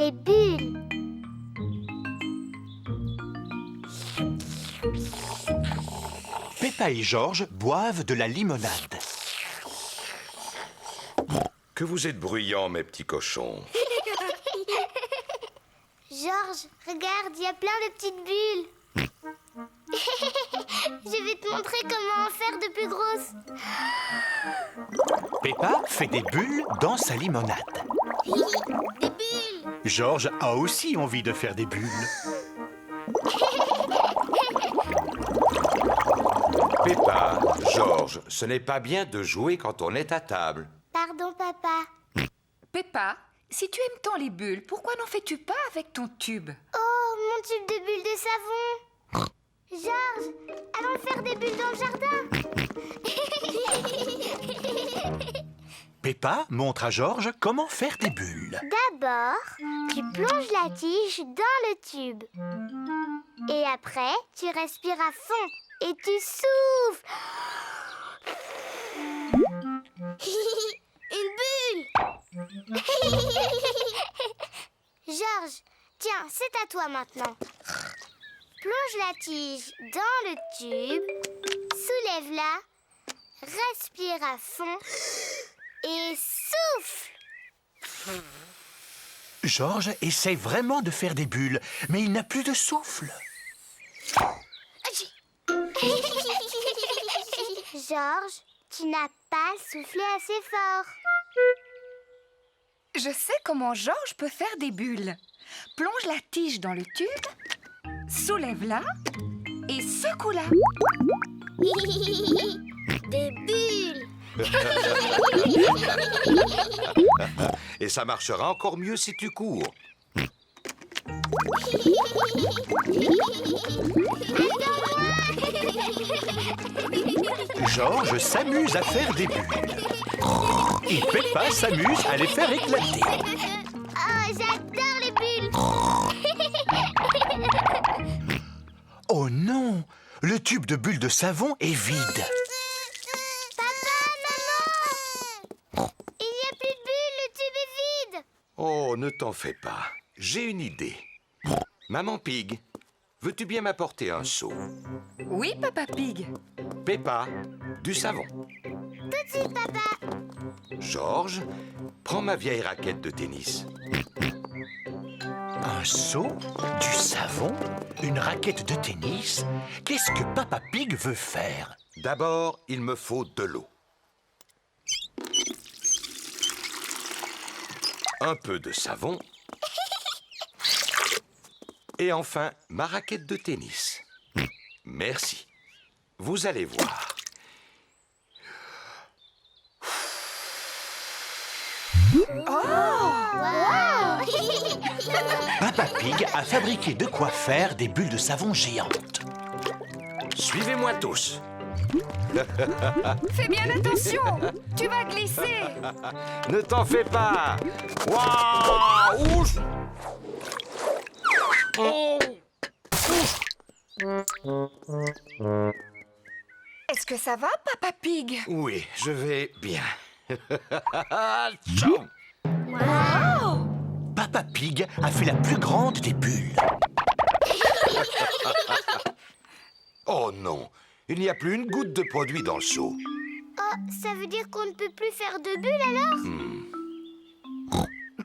des bulles. Peppa et Georges boivent de la limonade. Que vous êtes bruyants, mes petits cochons. Georges, regarde, il y a plein de petites bulles. Je vais te montrer comment en faire de plus grosses. Peppa fait des bulles dans sa limonade. Des bulles. Georges a aussi envie de faire des bulles. Peppa, Georges, ce n'est pas bien de jouer quand on est à table. Pardon, papa. Peppa, si tu aimes tant les bulles, pourquoi n'en fais-tu pas avec ton tube? Oh, mon tube de bulles de savon. Georges, allons faire des bulles dans le jardin. Peppa montre à Georges comment faire des bulles. D'abord, tu plonges la tige dans le tube. Et après, tu respires à fond et tu souffles. Une bulle. Georges, tiens, c'est à toi maintenant. Plonge la tige dans le tube, soulève-la, respire à fond et souffle. Georges essaie vraiment de faire des bulles, mais il n'a plus de souffle. Georges, tu n'as pas soufflé assez fort. Je sais comment Georges peut faire des bulles. Plonge la tige dans le tube, soulève-la et secoue-la. Des bulles. Et ça marchera encore mieux si tu cours. Georges s'amuse à faire des bulles. Et Peppa s'amuse à les faire éclater. Oh, j'adore les bulles. Oh non! Le tube de bulles de savon est vide. Papa, maman, il n'y a plus de bulles, le tube est vide. Oh, ne t'en fais pas. J'ai une idée. Maman Pig, veux-tu bien m'apporter un seau? Oui, Papa Pig. Peppa, du savon. Tout de suite, papa. Georges, prends ma vieille raquette de tennis. Un seau, du savon, une raquette de tennis. Qu'est-ce que Papa Pig veut faire? D'abord, il me faut de l'eau. Un peu de savon. Et enfin, ma raquette de tennis. Merci. Vous allez voir. Wow. Papa Pig a fabriqué de quoi faire des bulles de savon géantes. Suivez-moi tous. Fais bien attention, tu vas glisser. Ne t'en fais pas. Waouh! Ouf! Oh! Est-ce que ça va, Papa Pig? Oui, je vais bien. Ciao. Papa Pig a fait la plus grande des bulles. Oh non, il n'y a plus une goutte de produit dans le seau. Oh, ça veut dire qu'on ne peut plus faire de bulles alors?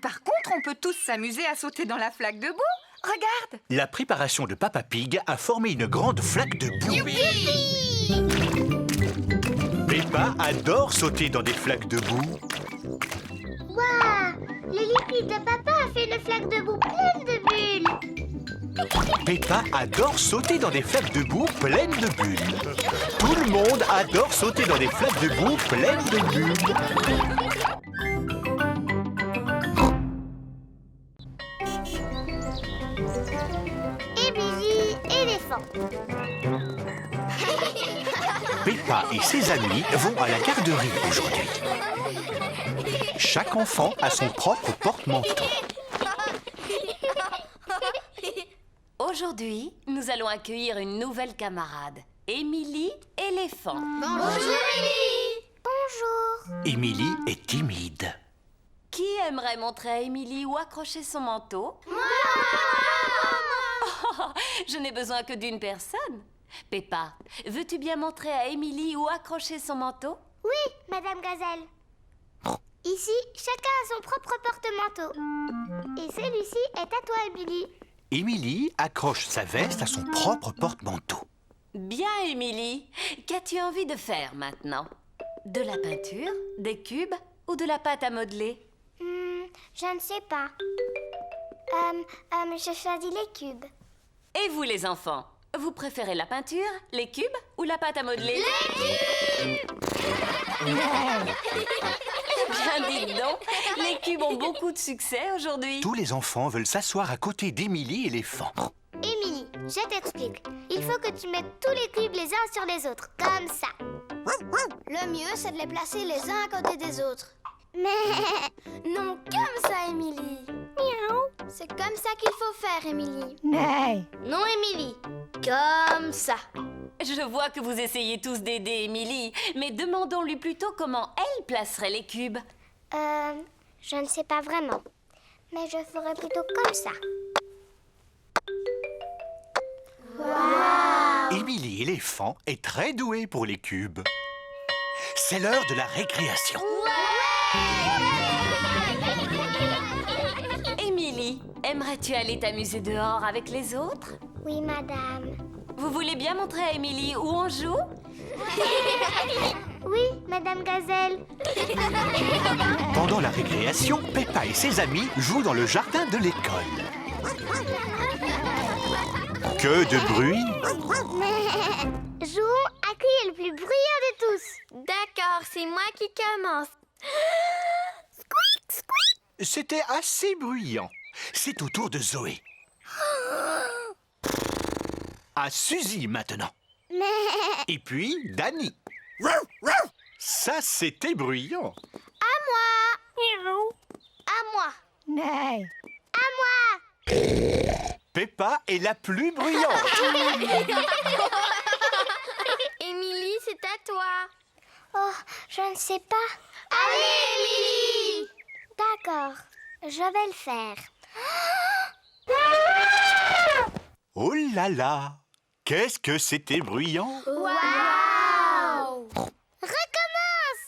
Par contre, on peut tous s'amuser à sauter dans la flaque de boue. Regarde. La préparation de Papa Pig a formé une grande flaque de boue. Peppa adore sauter dans des flaques de boue. Waouh! Le liquide de papa a fait une flaque de boue pleine de bulles. Peppa adore sauter dans des flaques de boue pleines de bulles. Tout le monde adore sauter dans des flaques de boue pleines de bulles. Émilie, éléphant. Peppa et ses amis vont à la garderie aujourd'hui. Chaque enfant a son propre porte-manteau. Aujourd'hui, nous allons accueillir une nouvelle camarade, Émilie éléphant. Bonjour, Émilie. Bonjour. Émilie est timide. Qui aimerait montrer à Émilie où accrocher son manteau? Oh, je n'ai besoin que d'une personne. Peppa, veux-tu bien montrer à Émilie où accrocher son manteau? Oui, Madame Gazelle. Ici, chacun a son propre porte-manteau. Et celui-ci est à toi, Émilie. Émilie accroche sa veste à son propre porte-manteau. Bien, Émilie. Qu'as-tu envie de faire maintenant? De la peinture, des cubes ou de la pâte à modeler? Je ne sais pas. Je choisis les cubes. Et vous, les enfants, vous préférez la peinture, les cubes ou la pâte à modeler? Les cubes! Bien, dites donc, les cubes ont beaucoup de succès aujourd'hui. Tous les enfants veulent s'asseoir à côté d'Émilie éléphant. Émilie, je t'explique. Il faut que tu mettes tous les cubes les uns sur les autres, comme ça. Le mieux, c'est de les placer les uns à côté des autres. Mais... Non, comme ça, Émilie. Miaou. C'est comme ça qu'il faut faire, Émilie. Mais... Non, Émilie. Comme ça. Je vois que vous essayez tous d'aider Émilie, mais demandons-lui plutôt comment elle placerait les cubes. Je ne sais pas vraiment. Mais je ferais plutôt comme ça. Émilie éléphant est très douée pour les cubes. C'est l'heure de la récréation. Émilie, aimerais-tu aller t'amuser dehors avec les autres? Oui, madame. Vous voulez bien montrer à Émilie où on joue? Oui, Madame Gazelle. Pendant la récréation, Peppa et ses amis jouent dans le jardin de l'école. Que de bruit! Jouons à qui est le plus bruyant de tous. D'accord, c'est moi qui commence. Squeak, squeak. C'était assez bruyant. C'est au tour de Zoé. À Suzy maintenant. Et puis Dani. Ça, c'était bruyant. À moi. À moi. Mais... À moi. Peppa est la plus bruyante. Émilie, c'est à toi. Oh, je ne sais pas. Allez, Émilie. D'accord, je vais le faire. Oh là là! Qu'est-ce que c'était bruyant! Waouh! Recommence!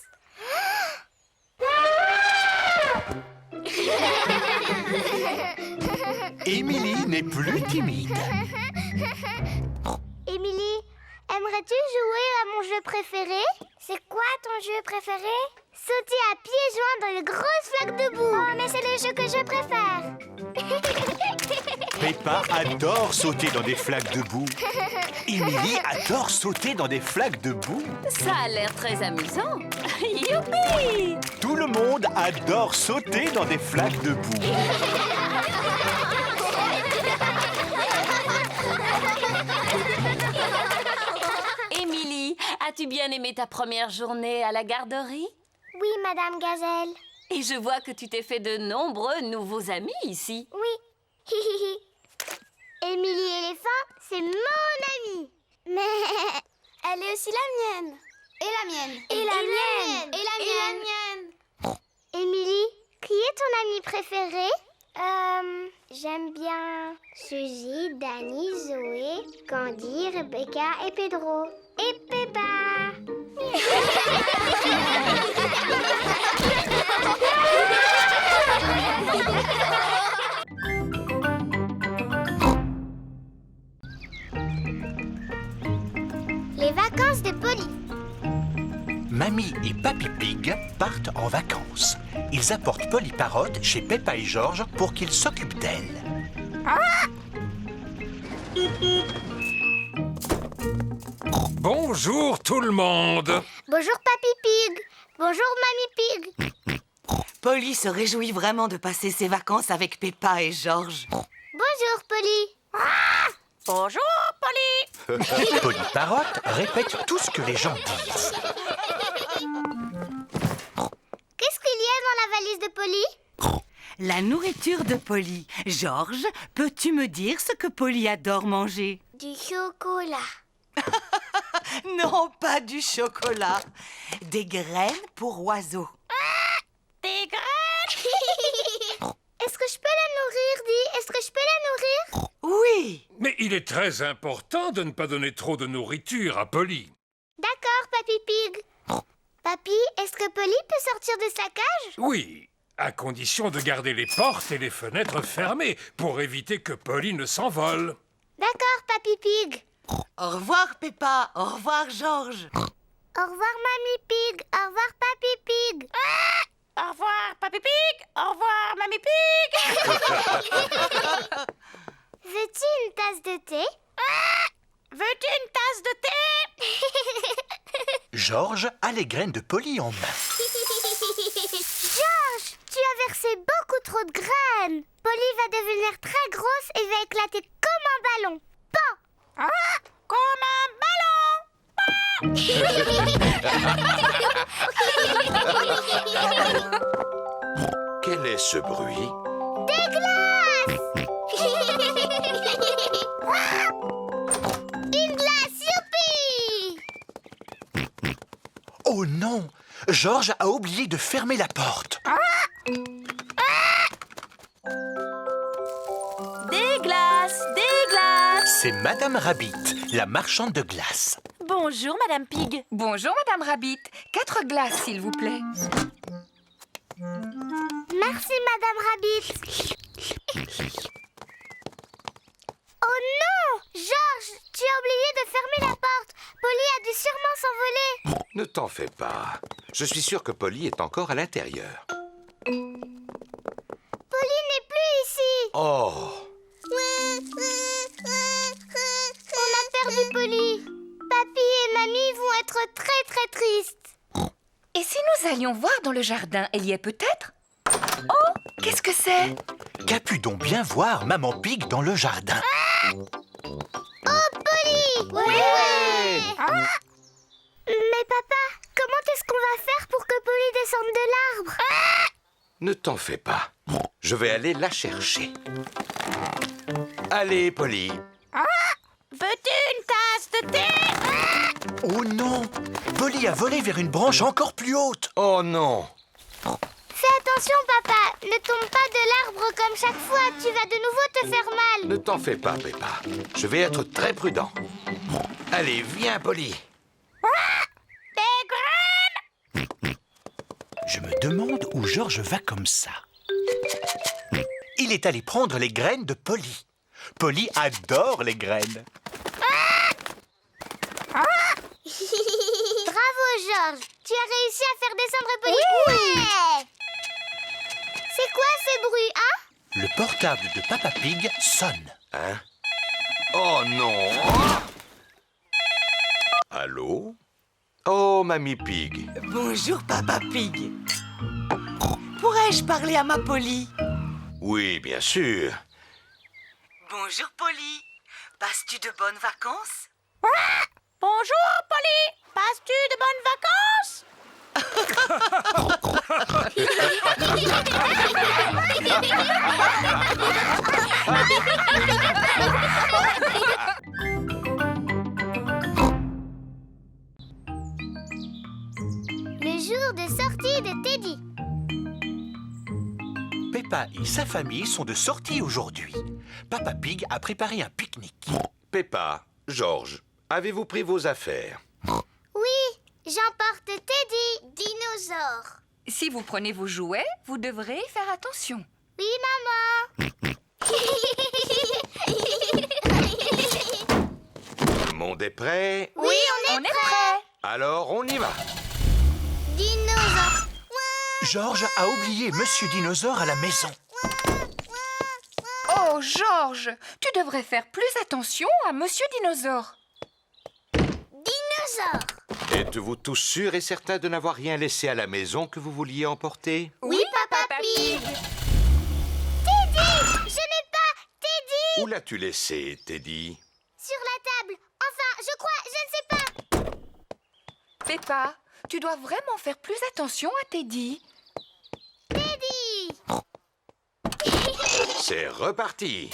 Émilie n'est plus timide. Émilie, aimerais-tu jouer à mon jeu préféré? C'est quoi ton jeu préféré? Sauter à pieds joints dans les grosses flaques de boue. Oh, mais c'est le jeu que je préfère. Peppa adore sauter dans des flaques de boue. Émilie adore sauter dans des flaques de boue. Ça a l'air très amusant. Youpi! Tout le monde adore sauter dans des flaques de boue. Émilie, as-tu bien aimé ta première journée à la garderie? Oui, Madame Gazelle. Et je vois que tu t'es fait de nombreux nouveaux amis ici. Oui. Émilie éléphant, c'est mon amie. Mais elle est aussi la mienne. Et la mienne. Et la mienne. Et la mienne. Émilie, qui est ton amie préférée? J'aime bien Suzy, Dani, Zoé, Candy, Rebecca et Pedro. Et Peppa. Les vacances de Polly. Mamie et Papy Pig partent en vacances. Ils apportent Polly Parrot chez Peppa et George pour qu'ils s'occupent d'elle. Bonjour tout le monde. Bonjour Papy Pig. Bonjour Mamie Pig. Polly se réjouit vraiment de passer ses vacances avec Peppa et George. Bonjour Polly. Bonjour, Polly! Polly Parrot répète tout ce que les gens disent. Qu'est-ce qu'il y a dans la valise de Polly? La nourriture de Polly. George, peux-tu me dire ce que Polly adore manger? Du chocolat. Non, pas du chocolat. Des graines pour oiseaux. Des graines. Est-ce que je peux la nourrir, Di? Est-ce que je peux la nourrir? Oui. Mais il est très important de ne pas donner trop de nourriture à Polly. D'accord, Papy Pig. Papy, est-ce que Polly peut sortir de sa cage? Oui, à condition de garder les portes et les fenêtres fermées pour éviter que Polly ne s'envole. D'accord, Papy Pig. Au revoir, Peppa. Au revoir, Georges. Au revoir, Mamie Pig. Au revoir, Papy Pig. Au revoir, Papy Pig. Au revoir, Mamie Pig. Veux-tu une tasse de thé? Veux-tu une tasse de thé? Georges a les graines de Polly en main. Georges, tu as versé beaucoup trop de graines. Polly va devenir très grosse et va éclater comme un ballon. Pan! Comme un ballon. Quel est ce bruit? Des glaces! Une glace, youpi! Oh non! Georges a oublié de fermer la porte. Des glaces, des glaces. C'est Madame Rabbit, la marchande de glace. Bonjour, Madame Pig. Bonjour, Madame Rabbit. 4 glaces, s'il vous plaît. Merci, Madame Rabbit. Oh non! Georges, tu as oublié de fermer la porte. Polly a dû sûrement s'envoler. Ne t'en fais pas. Je suis sûr que Polly est encore à l'intérieur. Polly n'est plus ici. Oh! On a perdu Polly. Papy et Mamie vont être très très tristes. Et si nous allions voir dans le jardin, elle y est peut-être? Oh, qu'est-ce que c'est? Qu'a pu donc bien voir Maman Pig dans le jardin? Oh, Polly! Ouais! Mais papa, comment est-ce qu'on va faire pour que Polly descende de l'arbre? Ne t'en fais pas. Je vais aller la chercher. Allez, Polly. Veux-tu une tasse de thé? Oh non! Polly a volé vers une branche encore plus haute. Oh non! Fais attention, papa. Ne tombe pas de l'arbre comme chaque fois. Tu vas de nouveau te faire mal. Ne t'en fais pas, Peppa. Je vais être très prudent. Allez, viens, Polly. Des graines! Je me demande où Georges va comme ça. Il est allé prendre les graines de Polly. Polly adore les graines. Bravo, Georges. Tu as réussi à faire descendre Polly. Ouais! C'est quoi ce bruit, hein? Le portable de Papa Pig sonne. Hein? Oh non! Allô? Oh, Mamie Pig. Bonjour, Papa Pig. Pourrais-je parler à ma Polly? Oui, bien sûr. Bonjour, Polly. Passes-tu de bonnes vacances? Bonjour, Polly. Passes-tu de bonnes vacances? Le jour de sortie de Teddy. Peppa et sa famille sont de sortie aujourd'hui. Papa Pig a préparé un pique-nique. Peppa, Georges, avez-vous pris vos affaires? Oui, j'emporte Teddy, dinosaure. Si vous prenez vos jouets, vous devrez y faire attention. Oui, maman. Tout le monde est prêt? Oui, On est prêts. Alors, on y va. Dinosaure. Georges a oublié Monsieur Dinosaure à la maison. Oh, Georges, tu devrais faire plus attention à Monsieur Dinosaure. Dinosaure. Êtes-vous tous sûrs et certains de n'avoir rien laissé à la maison que vous vouliez emporter? Oui, Papa Pig. Teddy! Je n'ai pas Teddy! Où l'as-tu laissé, Teddy? Sur la table. Enfin, je crois, je ne sais pas. Peppa, tu dois vraiment faire plus attention à Teddy. Teddy! C'est reparti.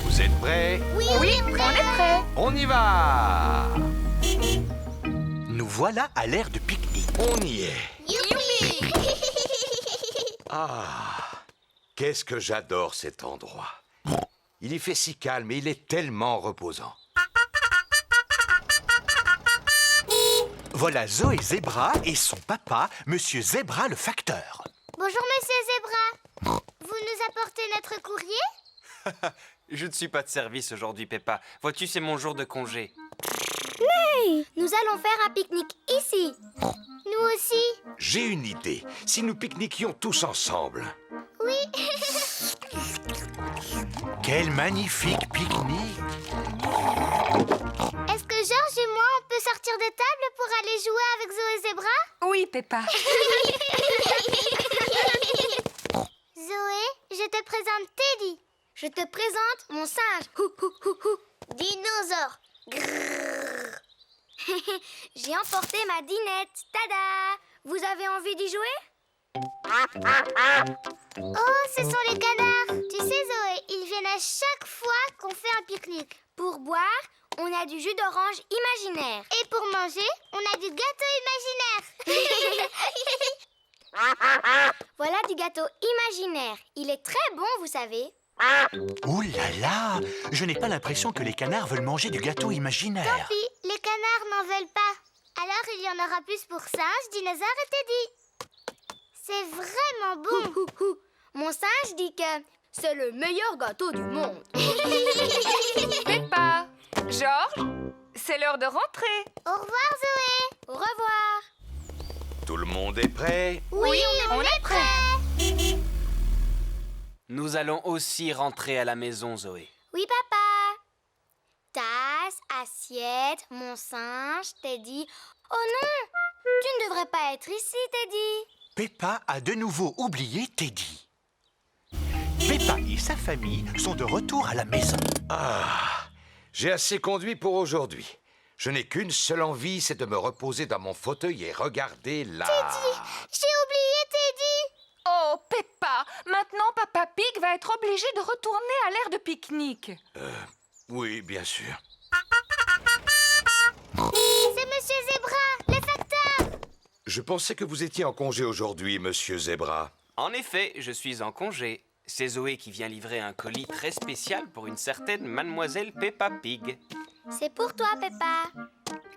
Vous êtes prêts? Oui, Oui, on est prêts. On y va! Nous voilà à l'aire de pique-nique. On y est. Youpi! Ah, Qu'est-ce que j'adore cet endroit. Il y fait si calme et il est tellement reposant. Voilà Zoé Zébra et son papa, Monsieur Zébra le facteur. Bonjour, Monsieur Zébra. Vous nous apportez notre courrier? Je ne suis pas de service aujourd'hui, Peppa. Vois-tu, c'est mon jour de congé. Nous allons faire un pique-nique ici. Nous aussi. J'ai une idée. Si nous pique-niquions tous ensemble. Oui. Quel magnifique pique-nique! Est-ce que Georges et moi, on peut sortir des tables pour aller jouer avec Zoé Zébra? Oui, Peppa. Zoé, je te présente Teddy. Je te présente mon singe. Hou, hou, hou, hou. Dinosaure. Grrr. J'ai emporté ma dinette. Tada! Vous avez envie d'y jouer? Oh, ce sont les canards. Tu sais, Zoé, ils viennent à chaque fois qu'on fait un pique-nique. Pour boire, on a du jus d'orange imaginaire. Et pour manger, on a du gâteau imaginaire. Voilà du gâteau imaginaire. Il est très bon, vous savez. Ouh là là! Je n'ai pas l'impression que les canards veulent manger du gâteau imaginaire. Puis, les canards n'en veulent pas. Alors, il y en aura plus pour singe, dinosaure et Teddy. C'est vraiment bon. Mon singe dit que c'est le meilleur gâteau du monde. Peppa, Georges, c'est l'heure de rentrer. Au revoir, Zoé. Au revoir. Tout le monde est prêt? Oui, on est prêt. Nous allons aussi rentrer à la maison, Zoé. Oui, papa. Tasse, assiette, mon singe, Teddy. Oh non, tu ne devrais pas être ici, Teddy. Peppa a de nouveau oublié Teddy. Peppa et sa famille sont de retour à la maison. Ah, j'ai assez conduit pour aujourd'hui. Je n'ai qu'une seule envie, c'est de me reposer dans mon fauteuil et regarder là. J'ai oublié Teddy. Oh, Peppa, maintenant Papa Pig va être obligé de retourner à l'aire de pique-nique. Oui, bien sûr. C'est Monsieur Zébra, le facteur. Je pensais que vous étiez en congé aujourd'hui, Monsieur Zébra. En effet, je suis en congé. C'est Zoé qui vient livrer un colis très spécial pour une certaine Mademoiselle Peppa Pig. C'est pour toi, Peppa.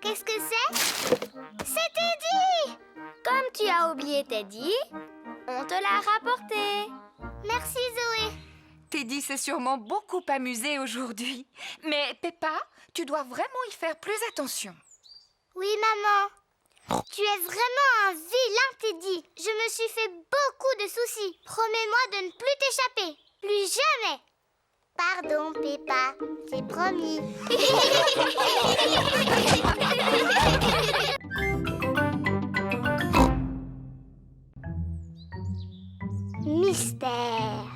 Qu'est-ce que c'est? C'est Teddy. Comme tu as oublié Teddy, on te l'a rapporté. Merci, Zoé. Teddy s'est sûrement beaucoup amusé aujourd'hui. Mais Peppa, tu dois vraiment y faire plus attention. Oui, maman. Tu es vraiment un vilain, Teddy. Je me suis fait beaucoup de soucis. Promets-moi de ne plus t'échapper. Plus jamais. Pardon, Peppa. C'est promis. Mystère.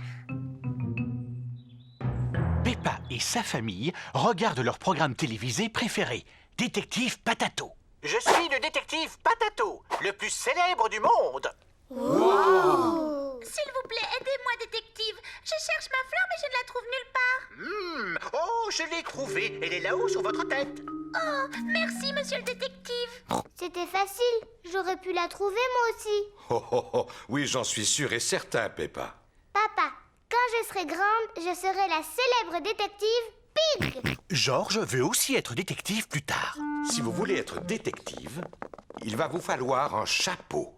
Peppa et sa famille regardent leur programme télévisé préféré, Détective Patato. Je suis le détective Patato, le plus célèbre du monde. S'il vous plaît, aidez-moi, détective. Je cherche ma fleur, mais je ne la trouve nulle part. Oh, je l'ai trouvée. Elle est là-haut sur votre tête. Oh, merci, monsieur le détective. C'était facile. J'aurais pu la trouver, moi aussi. Oh, oh, oh. Oui, j'en suis sûr et certain, Peppa. Papa, quand je serai grande, je serai la célèbre détective Pig. Georges veut aussi être détective plus tard. Si vous voulez être détective, il va vous falloir un chapeau.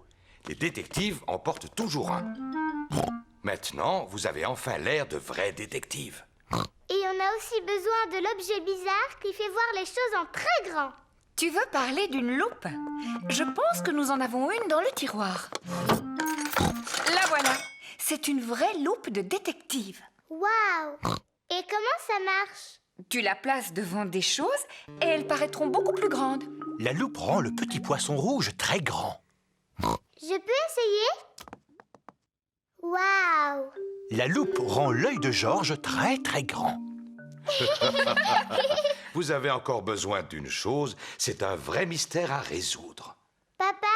Les détectives en portent toujours un. Maintenant, vous avez enfin l'air de vrai détective. Et on a aussi besoin de l'objet bizarre qui fait voir les choses en très grand. Tu veux parler d'une loupe? Je pense que nous en avons une dans le tiroir. La voilà. C'est une vraie loupe de détective. Waouh! Et comment ça marche? Tu la places devant des choses et elles paraîtront beaucoup plus grandes. La loupe rend le petit poisson rouge très grand. Je peux essayer? Waouh! La loupe rend l'œil de Georges très très grand. Vous avez encore besoin d'une chose, c'est un vrai mystère à résoudre. Papa,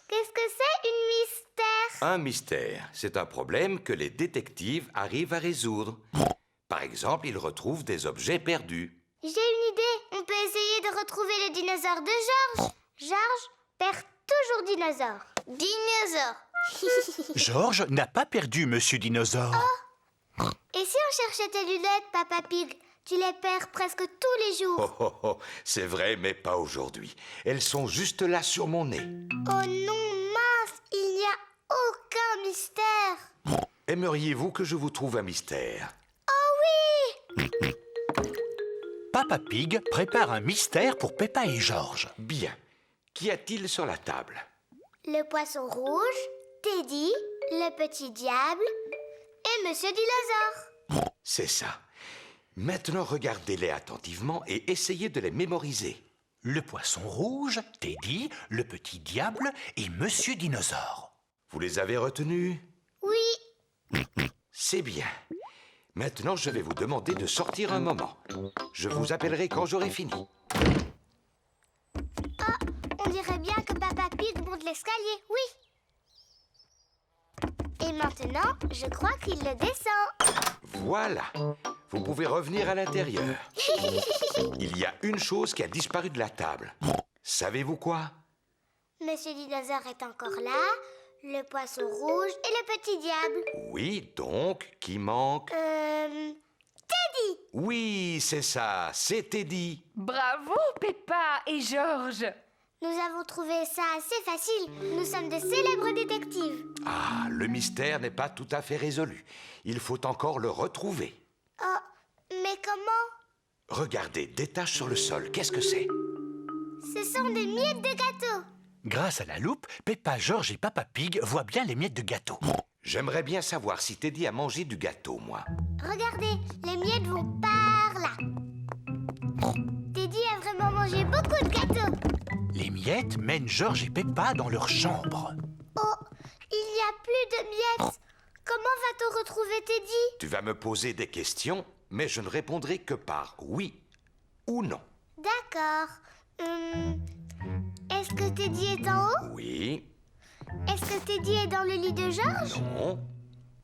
qu'est-ce que c'est une mystère? Un mystère, c'est un problème que les détectives arrivent à résoudre. Par exemple, ils retrouvent des objets perdus. J'ai une idée. On peut essayer de retrouver le dinosaure de Georges. Georges perd toujours dinosaure. Dinosaure. Georges n'a pas perdu Monsieur Dinosaure. Et si on cherchait tes lunettes, Papa Pig? Tu les perds presque tous les jours. Oh, oh, oh, c'est vrai, mais pas aujourd'hui. Elles sont juste là sur mon nez. Oh non, mince, il n'y a aucun mystère. Aimeriez-vous que je vous trouve un mystère? Oh oui! Papa Pig prépare un mystère pour Peppa et Georges. Bien. Qu'y a-t-il sur la table? Le poisson rouge, Teddy, le petit diable et Monsieur Dinosaure. C'est ça. Maintenant, regardez-les attentivement et essayez de les mémoriser. Le poisson rouge, Teddy, le petit diable et Monsieur Dinosaure. Vous les avez retenus? Oui, C'est bien. Maintenant, je vais vous demander de sortir un moment. Je vous appellerai quand j'aurai fini. on dirait bien que Papa Pig monte l'escalier, oui. Et maintenant, je crois qu'il le descend. Voilà. Vous pouvez revenir à l'intérieur. Il y a une chose qui a disparu de la table. Savez-vous quoi? Monsieur Dinosaure est encore là, le poisson rouge et le petit diable. Oui, donc, qui manque? Teddy! Oui, c'est ça, c'est Teddy. Bravo, Peppa et Georges. Nous avons trouvé ça assez facile. Nous sommes de célèbres détectives. Ah, le mystère n'est pas tout à fait résolu. Il faut encore le retrouver. Oh, mais comment? Regardez, des taches sur le sol, qu'est-ce que c'est? Ce sont des miettes de gâteau. Grâce à la loupe, Peppa, Georges et Papa Pig voient bien les miettes de gâteau. J'aimerais bien savoir si Teddy a mangé du gâteau, moi. Regardez, les miettes vont par là. Teddy a vraiment mangé beaucoup de gâteaux. Les miettes mènent Georges et Peppa dans leur chambre. Oh, il n'y a plus de miettes. Comment va-t-on retrouver Teddy? Tu vas me poser des questions, mais je ne répondrai que par oui ou non. D'accord. Est-ce que Teddy est en haut? Oui, Est-ce que Teddy est dans le lit de Georges? non,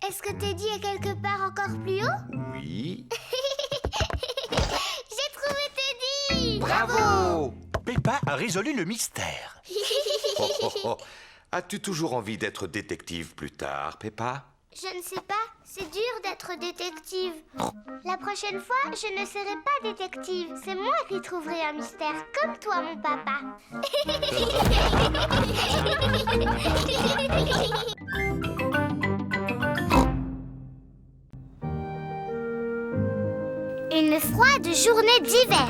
Est-ce que Teddy est quelque part encore plus haut? oui. J'ai trouvé Teddy! Bravo! Peppa a résolu le mystère. Oh, oh, oh. As-tu toujours envie d'être détective plus tard, Peppa? Je ne sais pas, c'est dur d'être détective. La prochaine fois, je ne serai pas détective. C'est moi qui trouverai un mystère, comme toi, mon papa. Une froide journée d'hiver.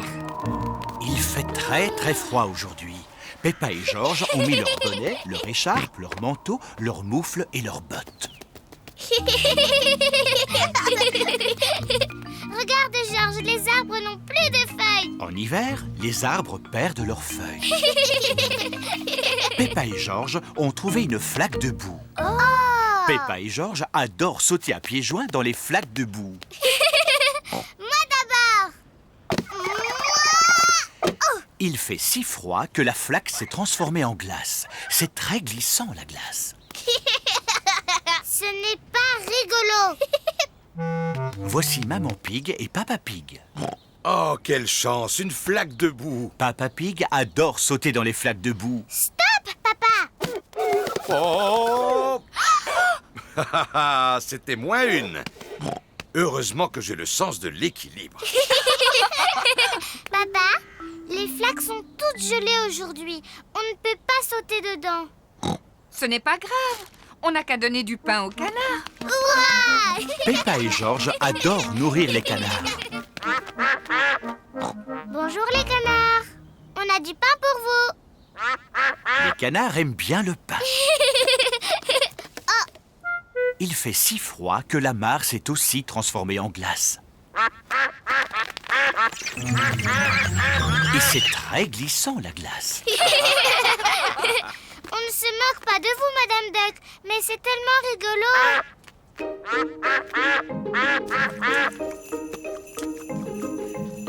Il fait très très froid aujourd'hui. Peppa et Georges ont mis leur bonnet, leur écharpe, leur manteau, leurs moufles et leurs bottes. Regarde, Georges, les arbres n'ont plus de feuilles. En hiver, les arbres perdent leurs feuilles. Peppa et Georges ont trouvé une flaque de boue. Oh! Peppa et Georges adorent sauter à pieds joints dans les flaques de boue. Moi d'abord. Il fait si froid que la flaque s'est transformée en glace. C'est très glissant, la glace. Ce n'est pas rigolo. Voici Maman Pig et Papa Pig. Oh, quelle chance! Une flaque de boue! Papa Pig adore sauter dans les flaques de boue. Stop, papa. Oh! C'était moins une. Heureusement que j'ai le sens de l'équilibre. Papa, les flaques sont toutes gelées aujourd'hui. On ne peut pas sauter dedans. Ce n'est pas grave. On n'a qu'à donner du pain au canard. Ouah! Peppa et Georges adorent nourrir les canards. Bonjour les canards. On a du pain pour vous. Les canards aiment bien le pain. Il fait si froid que la mare s'est aussi transformée en glace. Et c'est très glissant, la glace. On ne se moque pas de vous, Madame Duck, mais c'est tellement rigolo.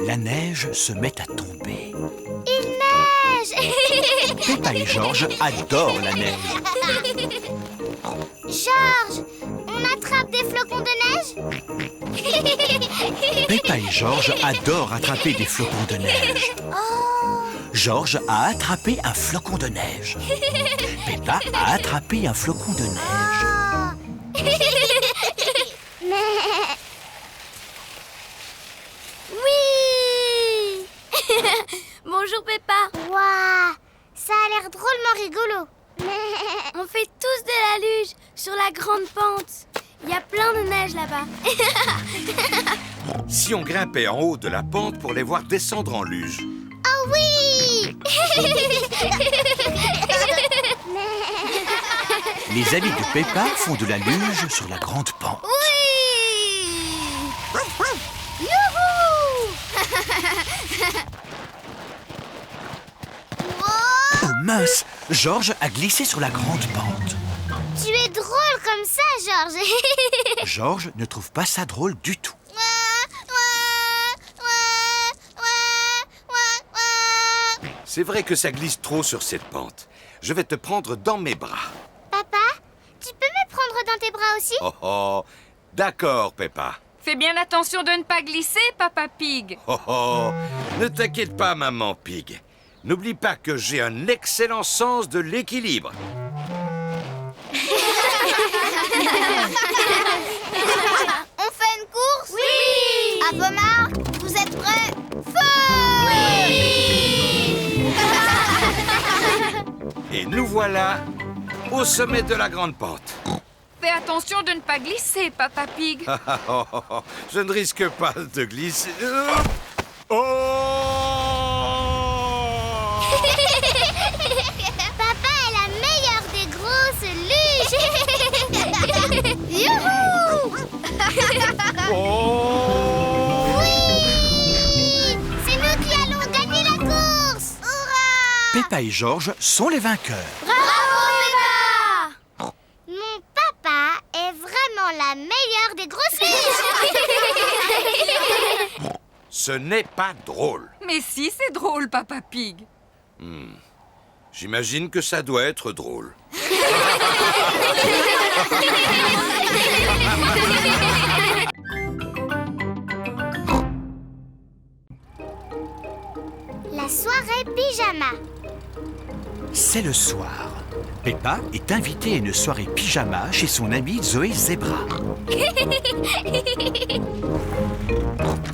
La neige se met à tomber. Il neige. Peppa et Georges adorent la neige. Georges, on attrape des flocons de neige? Peppa et Georges adorent attraper des flocons de neige. Georges a attrapé un flocon de neige. Peppa a attrapé un flocon de neige. Mais grande pente. Il y a plein de neige là-bas. Si on grimpait en haut de la pente pour les voir descendre en luge. Oh oui! Les amis de Peppa font de la luge sur la grande pente. Oui! Youhou! Wow! Oh mince, Georges a glissé sur la grande pente. Tu es drôle comme ça, Georges. Georges ne trouve pas ça drôle du tout. C'est vrai que ça glisse trop sur cette pente. Je vais te prendre dans mes bras. Papa, tu peux me prendre dans tes bras aussi? Oh oh, d'accord, Peppa. Fais bien attention de ne pas glisser, Papa Pig. Oh oh, ne t'inquiète pas, maman Pig. N'oublie pas que j'ai un excellent sens de l'équilibre. On fait une course? Oui! À vos marques, vous êtes prêts? Feu! Oui! Et nous voilà au sommet de la grande pente. Fais attention de ne pas glisser, Papa Pig. Je ne risque pas de glisser. Oh! Papa est la meilleure des grosses luges! Youhou! Oh! Oui! C'est nous qui allons gagner la course! Hurrah! Peppa et Georges sont les vainqueurs. Bravo, Peppa! Mon papa est vraiment la meilleure des grosses luges! Ce n'est pas drôle. Mais si, c'est drôle, Papa Pig. J'imagine que ça doit être drôle. La soirée pyjama. C'est le soir. Peppa est invitée à une soirée pyjama chez son amie Zoé Zebra.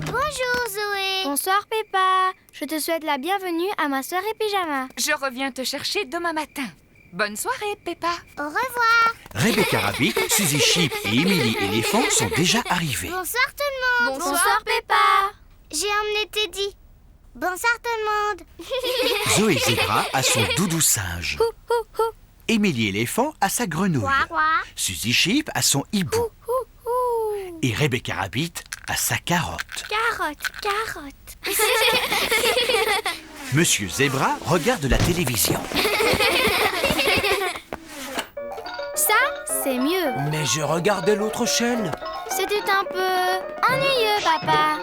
Bonjour Zoé. Bonsoir Peppa. Je te souhaite la bienvenue à ma soirée pyjama. Je reviens te chercher demain matin. Bonne soirée, Peppa. Au revoir. Rebecca Rabbit, Suzy Sheep et Emily Éléphant sont déjà arrivés. Bonsoir tout le monde. Bonsoir Peppa. J'ai emmené Teddy. Bonsoir tout le monde. Zoé Zebra a son doudou singe. Emily Éléphant a sa grenouille. Suzy Sheep a son hibou. Et Rebecca Rabbit a sa carotte. Carotte. Monsieur Zebra regarde la télévision. Ça, c'est mieux. Mais je regardais l'autre chaîne. C'était un peu ennuyeux, papa.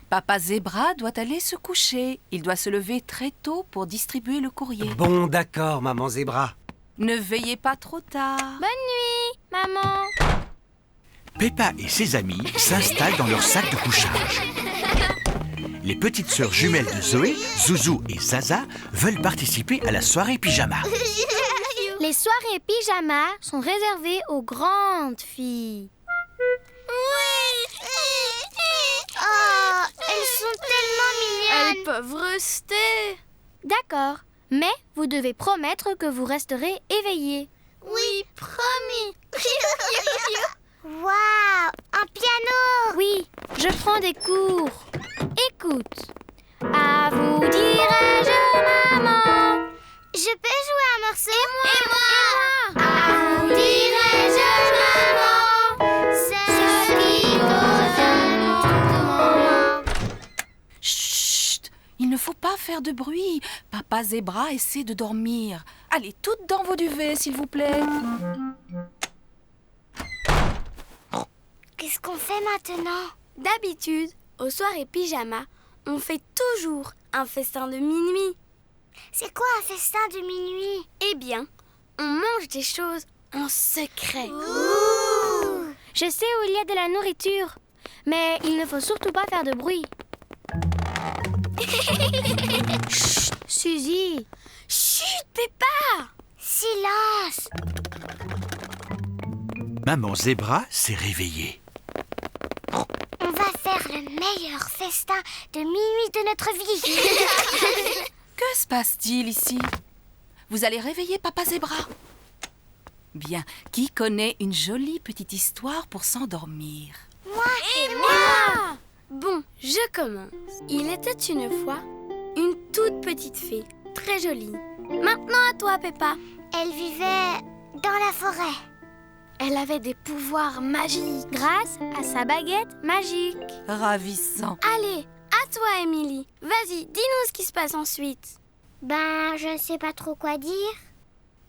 Papa Zebra doit aller se coucher. Il doit se lever très tôt pour distribuer le courrier. Bon, d'accord, maman Zebra. Ne veillez pas trop tard. Bonne nuit, maman. Peppa et ses amis s'installent dans leur sac de couchage. Les petites sœurs jumelles de Zoé, Zouzou et Zaza, veulent participer à la soirée pyjama. Les soirées pyjama sont réservées aux grandes filles. Oui. Oh, elles sont tellement mignonnes. Elles peuvent rester. D'accord, mais vous devez promettre que vous resterez éveillés. Oui, promis. Waouh, un piano. Oui, je prends des cours. Écoute. À vous dirai-je, maman. Je peux jouer un morceau? Et moi. À vous dirai-je, maman. Ce qui cause un moment. Chut! Il ne faut pas faire de bruit. Papa Zebra essaie de dormir. Allez, toutes dans vos duvets, s'il vous plaît. Qu'est-ce qu'on fait maintenant? D'habitude, aux soirées pyjama, on fait toujours un festin de minuit. C'est quoi un festin de minuit? Eh bien, on mange des choses en secret. Ouh. Je sais où il y a de la nourriture, mais il ne faut surtout pas faire de bruit. Chut, Suzy. Chut, Peppa. Silence. Maman Zebra s'est réveillée. On va faire le meilleur festin de minuit de notre vie. Que se passe-t-il ici? Vous allez réveiller Papa Zebra. Bien, qui connaît une jolie petite histoire pour s'endormir? Moi! Bon, je commence. Il était une fois une toute petite fée, très jolie. Maintenant à toi, Peppa. Elle vivait dans la forêt. Elle avait des pouvoirs magiques grâce à sa baguette magique. Ravissant. Allez, à toi, Émilie. Vas-y, dis-nous ce qui se passe ensuite. Ben, je ne sais pas trop quoi dire.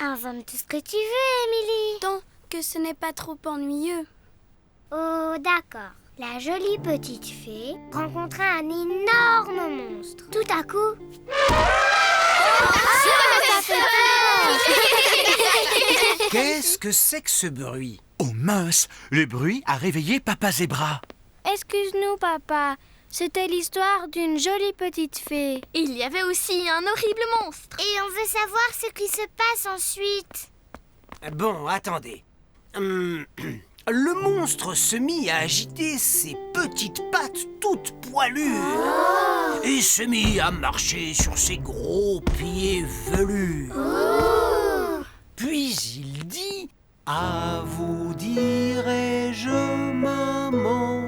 Invente tout ce que tu veux, Émilie. Tant que ce n'est pas trop ennuyeux. Oh, d'accord. La jolie petite fée rencontra un énorme monstre. Tout à coup... ça fait peur. Qu'est-ce que c'est que ce bruit? Oh mince, le bruit a réveillé Papa Zébra. Excuse-nous, papa. C'était l'histoire d'une jolie petite fée. Il y avait aussi un horrible monstre. Et on veut savoir ce qui se passe ensuite. Bon, attendez. Le monstre se mit à agiter ses petites pattes toutes poilues et se mit à marcher sur ses gros pieds velus. Puis il dit: à vous dirai-je, maman,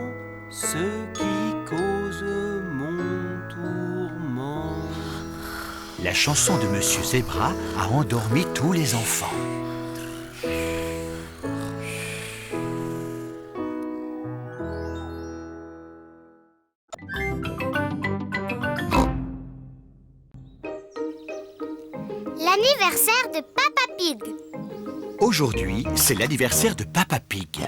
ce qui cause mon tourment. La chanson de Monsieur Zébra a endormi tous les enfants. L'anniversaire de Papa Pig. Aujourd'hui, c'est l'anniversaire de Papa Pig.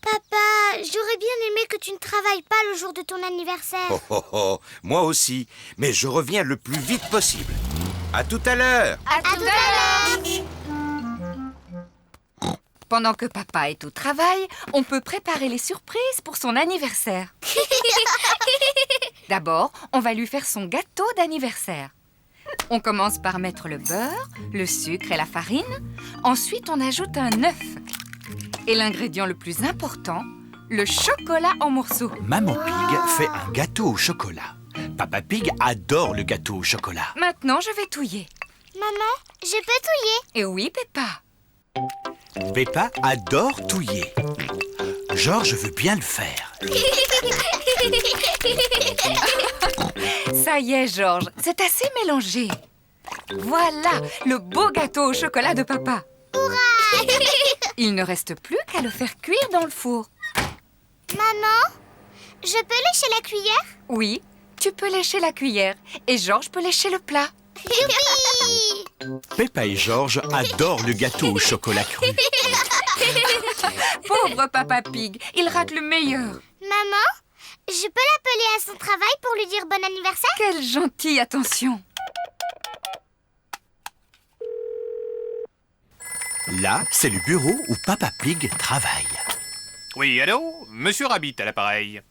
Papa, j'aurais bien aimé que tu ne travailles pas le jour de ton anniversaire. Oh, oh, oh, moi aussi, mais je reviens le plus vite possible. À tout à l'heure. À tout à l'heure. Pendant que papa est au travail, on peut préparer les surprises pour son anniversaire. D'abord, on va lui faire son gâteau d'anniversaire. On commence par mettre le beurre, le sucre et la farine. Ensuite, on ajoute un œuf. Et l'ingrédient le plus important, le chocolat en morceaux. Maman Pig fait un gâteau au chocolat. Papa Pig adore le gâteau au chocolat. Maintenant, je vais touiller. Maman, je peux touiller? Et oui, Peppa. Peppa adore touiller. Georges veut bien le faire. Ça y est, Georges, c'est assez mélangé. Voilà, le beau gâteau au chocolat de papa. Il ne reste plus qu'à le faire cuire dans le four. Maman, je peux lécher la cuillère? Oui, tu peux lécher la cuillère et Georges peut lécher le plat. Youpi! Peppa et Georges adorent le gâteau au chocolat cru. Pauvre Papa Pig, il rate le meilleur. Maman, je peux l'appeler à son travail pour lui dire bon anniversaire? Quelle gentille attention. Là, c'est le bureau où Papa Pig travaille. Oui, allô? Monsieur Rabbit à l'appareil.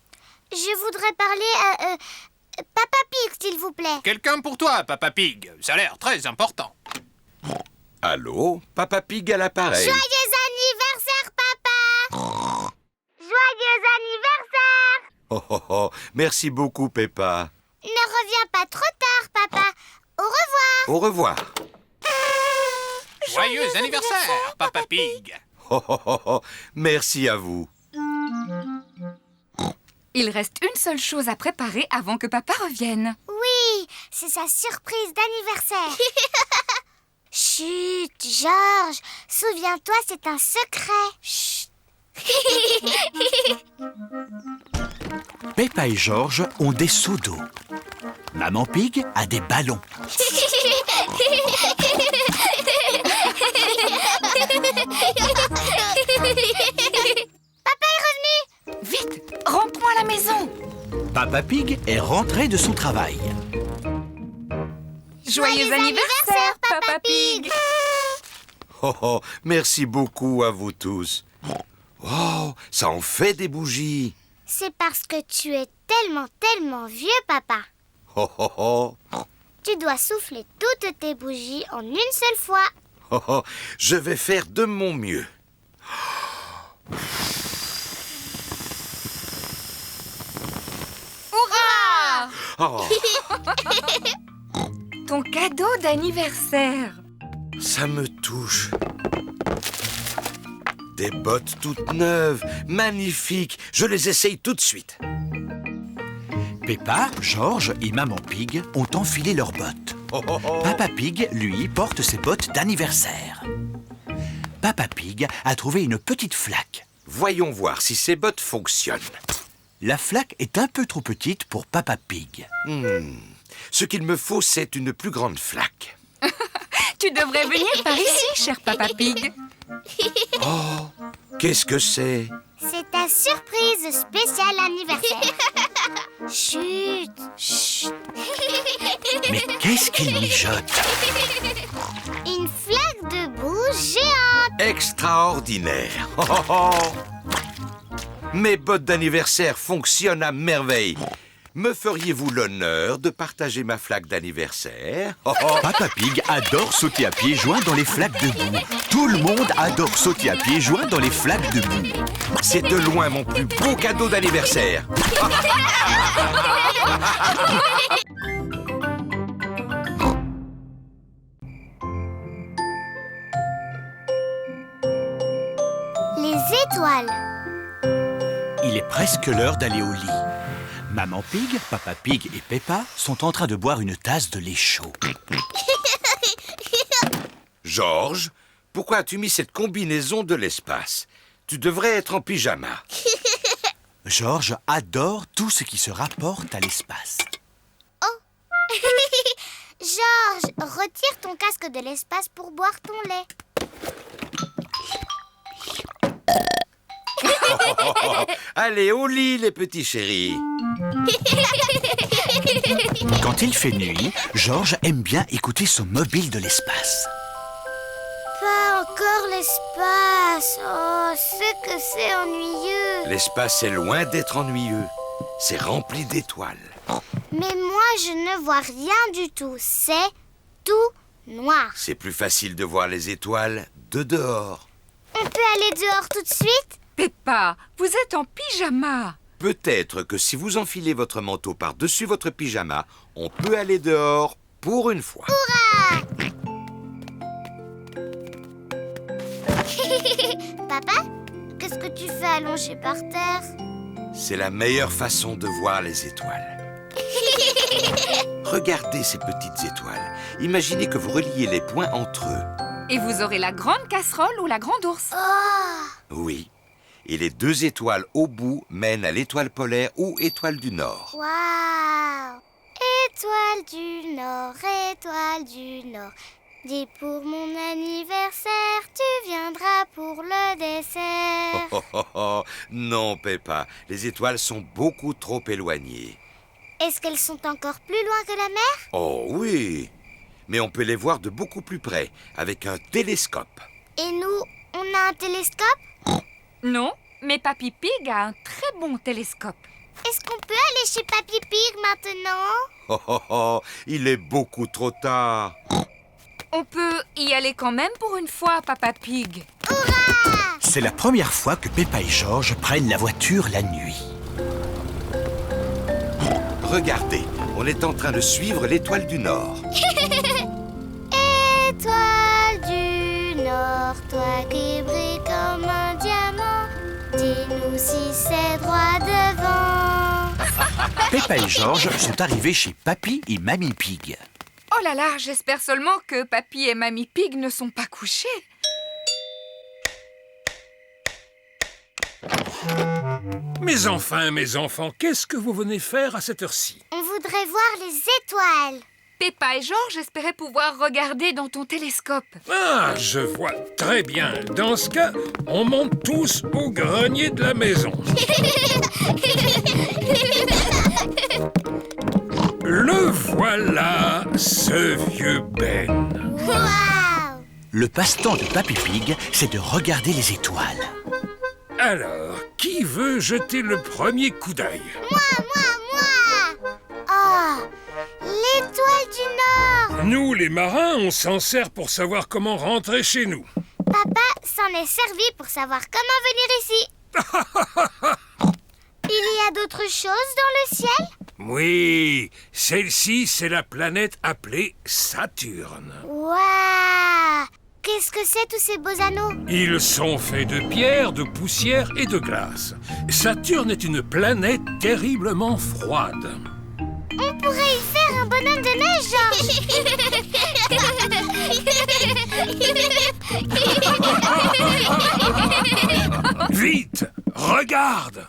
Je voudrais parler à Papa Pig, s'il vous plaît. Quelqu'un pour toi, Papa Pig. Ça a l'air très important. Allô, Papa Pig à l'appareil. Joyeux anniversaire, papa! Joyeux anniversaire! Oh, oh, oh, merci beaucoup, Peppa. Ne reviens pas trop tard, papa. Au revoir. Au revoir. Joyeux anniversaire, Papa Pig. Oh, oh, oh, oh, merci à vous. Il reste une seule chose à préparer avant que papa revienne. Oui, c'est sa surprise d'anniversaire. Chut, Georges, souviens-toi, c'est un secret. Chut. Peppa et Georges ont des seaux d'eau. Maman Pig a des ballons. Papa est revenu. Vite, rentrons à la maison. Papa Pig est rentré de son travail. Joyeux anniversaire, Papa Pig. Oh, oh, merci beaucoup à vous tous. Oh, ça en fait des bougies. C'est parce que tu es tellement vieux, papa. Oh, oh, oh. Tu dois souffler toutes tes bougies en une seule fois. Oh, oh, je vais faire de mon mieux. Hurrah! Oh, Ton cadeau d'anniversaire. ça me touche. touche. Des bottes toutes neuves, magnifiques. Je les essaye tout de suite. Peppa, George et Maman Pig ont enfilé leurs bottes. Papa Pig, lui, porte ses bottes d'anniversaire. Papa Pig a trouvé une petite flaque. Voyons voir si ces bottes fonctionnent. La flaque est un peu trop petite pour Papa Pig. Ce qu'il me faut, c'est une plus grande flaque. Tu devrais venir par ici, cher Papa Pig. Oh, qu'est-ce que c'est? C'est ta surprise spéciale anniversaire. Chut, chut. Mais qu'est-ce qu'il mijote? Une flaque de boue géante. Extraordinaire. Mes bottes d'anniversaire fonctionnent à merveille. Me feriez-vous l'honneur de partager ma flaque d'anniversaire? Papa Pig adore sauter à pieds joints dans les flaques de boue. Tout le monde adore sauter à pieds joints dans les flaques de boue. C'est de loin mon plus beau cadeau d'anniversaire. Les étoiles. Il est presque l'heure d'aller au lit. Maman Pig, Papa Pig et Peppa sont en train de boire une tasse de lait chaud. George, pourquoi as-tu mis cette combinaison de l'espace? Tu devrais être en pyjama. George adore tout ce qui se rapporte à l'espace. George, retire ton casque de l'espace pour boire ton lait. Allez, au lit, les petits chéris. Quand il fait nuit, George aime bien écouter son mobile de l'espace. Pas encore l'espace. Oh, c'est que c'est ennuyeux. L'espace est loin d'être ennuyeux. C'est rempli d'étoiles. Mais moi, je ne vois rien du tout. C'est tout noir. C'est plus facile de voir les étoiles de dehors. On peut aller dehors tout de suite? Peppa, vous êtes en pyjama. Peut-être que si vous enfilez votre manteau par-dessus votre pyjama, on peut aller dehors pour une fois. Papa, qu'est-ce que tu fais allongé par terre? C'est la meilleure façon de voir les étoiles. Regardez ces petites étoiles. Imaginez que vous reliez les points entre eux. Et vous aurez la grande casserole ou la grande ours. Oh! Oui. Et les deux étoiles au bout mènent à l'étoile polaire ou étoile du Nord. Waouh! Étoile du Nord, étoile du Nord. Dis pour mon anniversaire, tu viendras pour le dessert. Non, Peppa, les étoiles sont beaucoup trop éloignées. Est-ce qu'elles sont encore plus loin que la mer? Oh oui, mais on peut les voir de beaucoup plus près, avec un télescope. Et nous, on a un télescope? Non, mais Papy Pig a un très bon télescope. Est-ce qu'on peut aller chez Papy Pig maintenant? Il est beaucoup trop tard. On peut y aller quand même pour une fois, Papa Pig. Hurrah! C'est la première fois que Peppa et George prennent la voiture la nuit. Regardez, on est en train de suivre l'étoile du Nord. Étoile du Nord, toi qui brilles comme un diamant, dis-nous si c'est droit devant. Peppa et George sont arrivés chez Papy et Mamie Pig. Oh là là, j'espère seulement que Papy et Mamie Pig ne sont pas couchés. Mes enfants, qu'est-ce que vous venez faire à cette heure-ci? On voudrait voir les étoiles. Peppa et George espéraient pouvoir regarder dans ton télescope. Ah, je vois très bien. Dans ce cas, on monte tous au grenier de la maison. Le voilà, ce vieux Ben. Waouh! Le passe-temps de Papy Pig, c'est de regarder les étoiles. Alors, qui veut jeter le premier coup d'œil? Moi! Oh, l'étoile du Nord! Nous, les marins, on s'en sert pour savoir comment rentrer chez nous. Papa s'en est servi pour savoir comment venir ici. Il y a d'autres choses dans le ciel? Oui, celle-ci, c'est la planète appelée Saturne. Waouh! Qu'est-ce que c'est tous ces beaux anneaux? Ils sont faits de pierre, de poussière et de glace. Saturne est une planète terriblement froide. On pourrait y faire un bonhomme de neige, Georges. Vite, regarde!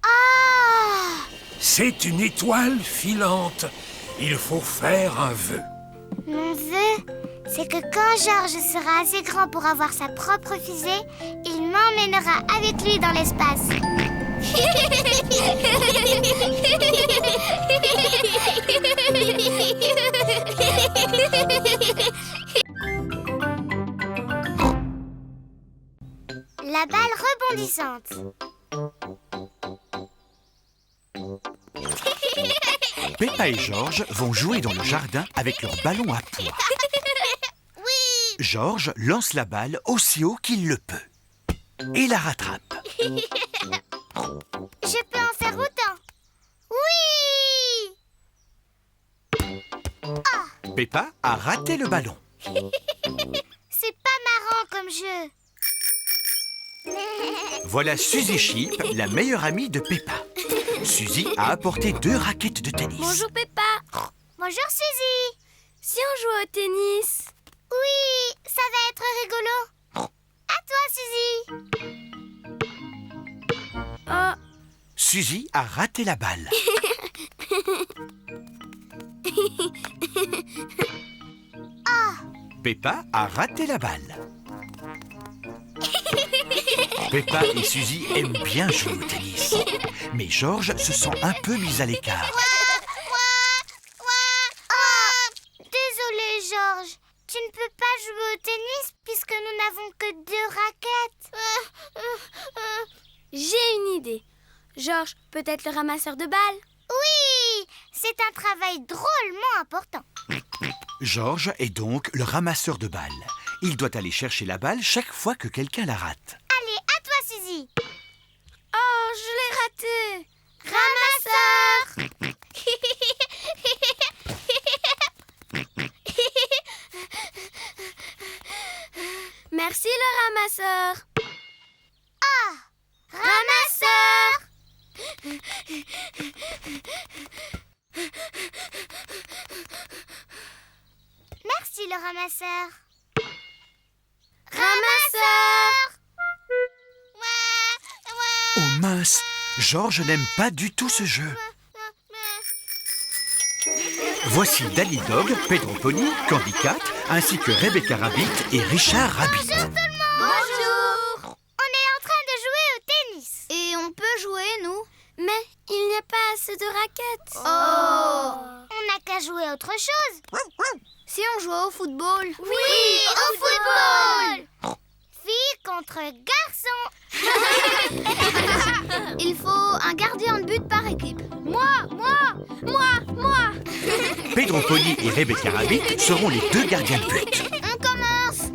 Ah! C'est une étoile filante. Il faut faire un vœu. Mon vœu, c'est que quand Georges sera assez grand pour avoir sa propre fusée, il m'emmènera avec lui dans l'espace. La balle rebondissante. Peppa et Georges vont jouer dans le jardin avec leur ballon à pois. Oui! Georges lance la balle aussi haut qu'il le peut et la rattrape. Je peux en faire autant. Oui! Peppa a raté le ballon. C'est pas marrant comme jeu. Voilà Suzy Chip, la meilleure amie de Peppa. Suzy a apporté 2 raquettes de tennis. Bonjour Peppa. Bonjour Suzy. Si on joue au tennis? Oui, ça va être rigolo. À toi Suzy. Suzy a raté la balle. Peppa a raté la balle. Peppa et Suzy aiment bien jouer au tennis. Mais Georges se sent un peu mis à l'écart. Désolé Georges. Tu ne peux pas jouer au tennis puisque nous n'avons que 2 raquettes. J'ai une idée. Georges peut être le ramasseur de balles. Oui, c'est un travail drôlement important. Georges est donc le ramasseur de balles. Il doit aller chercher la balle chaque fois que quelqu'un la rate. Allez, à toi Suzy. Oh, je l'ai raté. Ramasseur. Merci le ramasseur. Ramasseur. Merci le ramasseur. Ramasseur. Oh mince, Georges n'aime pas du tout ce jeu. Voici Danny Dog, Pedro Pony, Candy Cat, ainsi que Rebecca Rabbit et Richard Rabbit. Bonjour tout le monde. Bonjour. On est en train de jouer au tennis. Et on peut jouer, nous? Mais il n'y a pas assez de raquettes. Oh. On n'a qu'à jouer à autre chose. Si on jouait au football. Oui, au football. Filles contre garçons. Il faut un gardien de but par équipe. Moi. Pedro Pony et Rebecca Rabbit seront les 2 gardiens de but. On commence.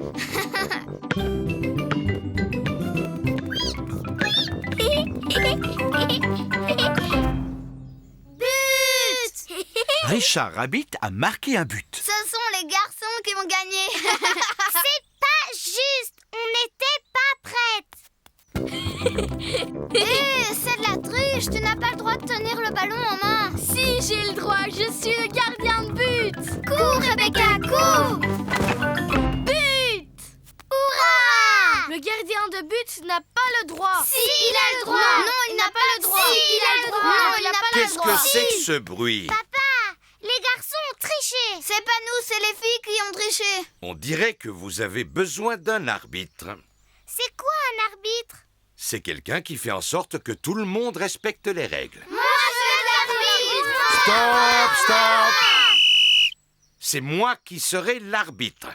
But. Richard Rabbit a marqué un but. Ce sont les garçons qui vont gagner. C'est pas juste. On n'était pas prêtes. C'est de la triche. Tu n'as pas le droit de tenir le ballon en main. Si, j'ai le droit. Je suis le gardien de but. Cours, Rebecca, cours. But. Hurrah. Le gardien de but n'a pas le droit. Si, il a le droit. Non, il n'a pas le droit. Si, il a le droit. Non, il n'a pas le Qu'est-ce droit. que c'est que ce bruit? Papa, les garçons ont triché. C'est pas nous, c'est les filles qui ont triché. On dirait que vous avez besoin d'un arbitre. C'est quoi un arbitre? C'est quelqu'un qui fait en sorte que tout le monde respecte les règles. Moi, je veux l'arbitre. Stop! C'est moi qui serai l'arbitre.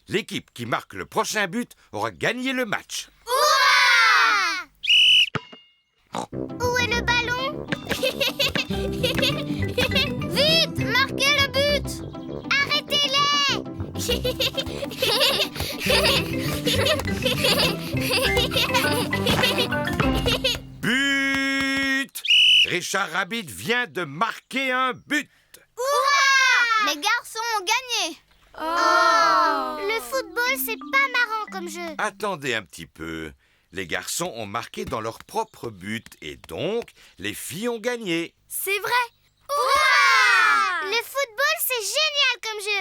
L'équipe qui marque le prochain but aura gagné le match. Hurrah! Où est le ballon? Vite, marquez le but. Arrêtez-les. But! Richard Rabbit vient de marquer un but. Hurrah! Les garçons ont gagné. Le football, c'est pas marrant comme jeu. Attendez un petit peu. Les garçons ont marqué dans leur propre but et donc les filles ont gagné. C'est vrai. Hurrah! Le football, c'est génial comme jeu.